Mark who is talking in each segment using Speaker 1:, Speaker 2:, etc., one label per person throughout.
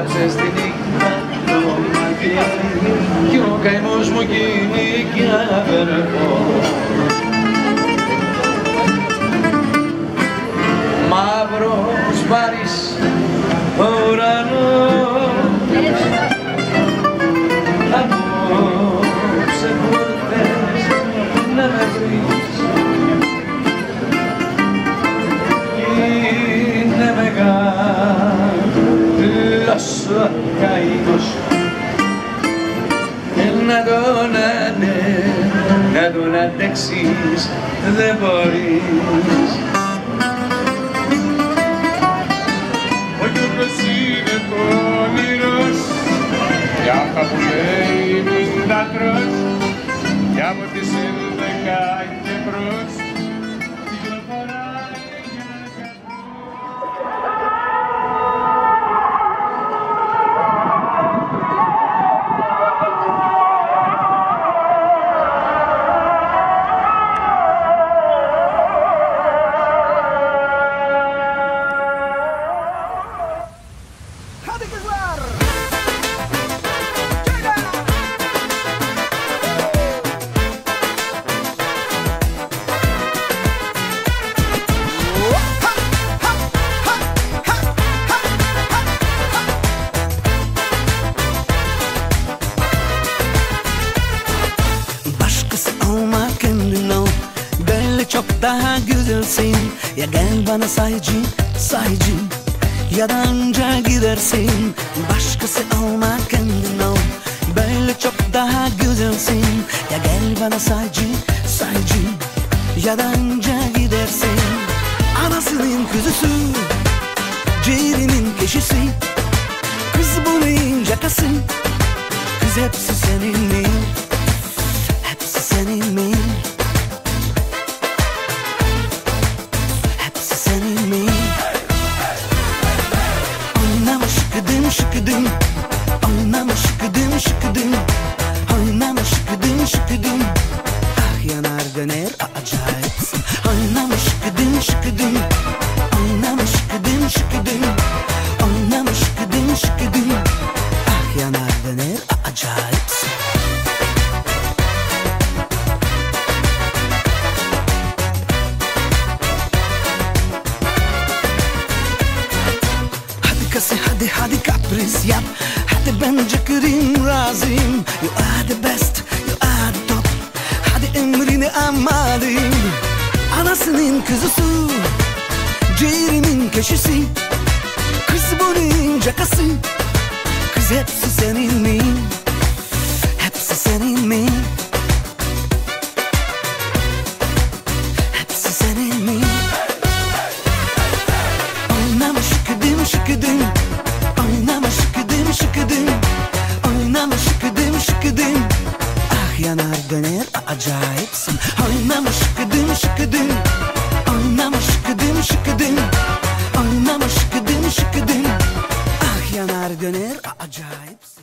Speaker 1: έγραψε στη νύχτα το μαχαίρι κι ο καημός μου γίνει κι αδερφός. Μαύρος πάρεις ουρανός απόψε που ήρθες να με βρεις είναι μεγάλος ο καημός να τον αντέξεις δεν μπορείς.
Speaker 2: Ο Γιώργος είναι πονηρός κι αυτά που λέει μην τα τρως κι από τις 11 και μπρος κυκλοφοράει για
Speaker 3: çok daha güzelsin. Ya gel bana sayıcı, sayıcı, ya da önce gidersin. Başkası olma kendin ol, böyle çok daha güzelsin. Ya gel bana sayıcı, sayıcı, ya da önce gidersin. Anasının kızısı, ciğerinin keşisi, kız bunun cakası, kız hepsi senin mi? Hepsi senin mi? Şıkıdım, oynama şıkıdım, şıkıdım, oynama şıkıdım, şıkıdım. Ah yanar döner acayipsin. Oynama şıkıdım, şıkıdım, oynama şıkıdım, şıkıdım, oynama şıkıdım, şıkıdım. Ah yanar döner acayipsin. Hadi kapris yap, hadi bence kırayım razıyım. You are the best, you are the top, hadi emrini amadım. Anasının kızısı, ciğerimin keşisi, kız bunun cakası, kız hepsi senin mi? Hepsi senin mi? Hepsi senin mi? Oynama şıkıdım, şıkıdım, oynama şıkıdım, şıkıdım, oynama şıkıdım, şıkıdım. Ah yanar döner acayipsin. Oynama şıkıdım, şıkıdım, oynama şıkıdım, şıkıdım, oynama şıkıdım, şıkıdım. Ah yanar döner acayipsin.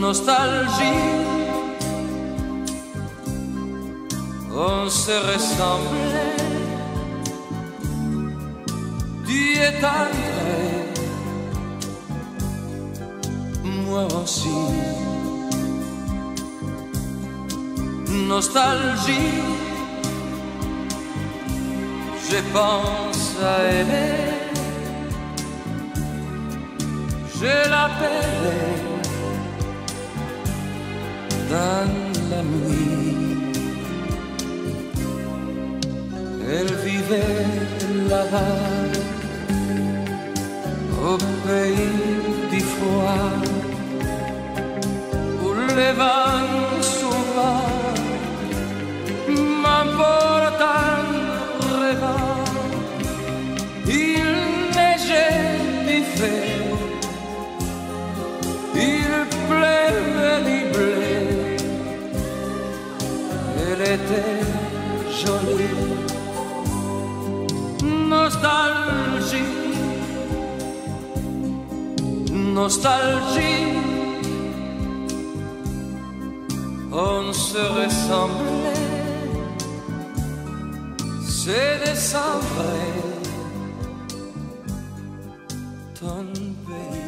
Speaker 4: Nostalgie, on se ressemblait, tu es entré, moi aussi. Nostalgie, je pense à elle, je l'appelle dans la nuit. Elle vivait là-bas au pays du froid, où les vents souvent m'emportent en rêvant. Il neigeait du fait, il pleuvait du blé. Elle était jolie. Nostalgie, nostalgie, on se ressemblait, c'est décembre, ton pays.